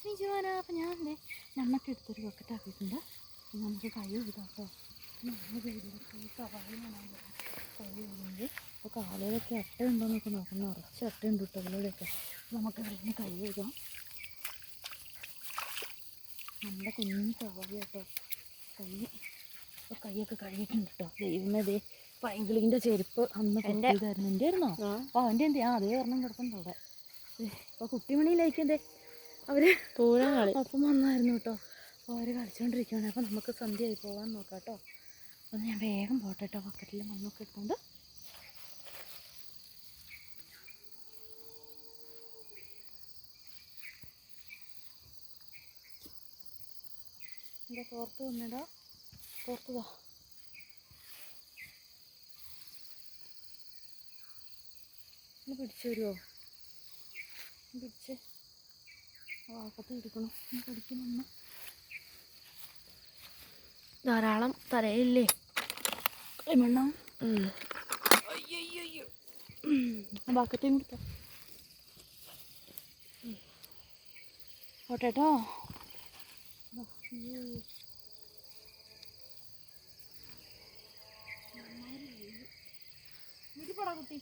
സ്മിജുവാനാ. അപ്പം ഞാൻ എന്തേ നമ്മക്ക് എടുത്തൊരു ബക്കറ്റാക്കിയിട്ടുണ്ട്. നമുക്ക് കൈ എഴുതാം കേട്ടോ. നമ്മൾ ഈ സവാളിനാണ് കൈ എഴുതുന്നത്. അപ്പോൾ കാലയിലൊക്കെ അട്ട ഉണ്ടോയെന്നൊക്കെ നോക്കണം. നിറച്ച് അട്ടയുണ്ട് കേട്ടോ അതിലൂടെയൊക്കെ. നമുക്ക് ഇവിടെ കൈ എഴുതാം. നല്ല കുഞ്ഞു സവാള കേട്ടോ കൈ. അപ്പോൾ കൈയൊക്കെ കഴുകിയിട്ടുണ്ട് കേട്ടോ. ദൈവമേ, പൈങ്കിളിൻ്റെ ചെരുപ്പ് അന്ന് പൊട്ടിയതായിരുന്നു. എൻ്റെ ആയിരുന്നോ? അപ്പോൾ അവൻ്റെ എന്ത് അതേ ഒരെണ്ണം കിടക്കുന്നുണ്ട് അവിടെ. അപ്പോൾ കുട്ടിമണിയിലേക്ക് എന്തേ അവർ പൂരം കളി അപ്പം വന്നായിരുന്നു കേട്ടോ. അപ്പോൾ അവർ കളിച്ചുകൊണ്ടിരിക്കുകയാണ്. അപ്പോൾ നമുക്ക് സന്ധ്യയായി പോകാൻ നോക്കാം കേട്ടോ. അപ്പോൾ ഞാൻ വേഗം പോട്ടെ കേട്ടോ. ബക്കറ്റിൽ മണ്ണൊക്കെ എടുത്തുകൊണ്ട്. എന്താ തോർത്ത് വന്നടാ? തോർത്തതാ. ഒന്ന് പിടിച്ചു തരുമോ? പിടിച്ച് വാക്കത്ത് ഇരിക്കണം. പിടിക്കണം. ധാരാളം തലയില്ലേ കളിമണ്ണ. അയ്യോ വാക്കത്തേയും കൊടുത്ത ഓട്ടേട്ടോ. വീട്ടിൽ പോടാ കുട്ടി.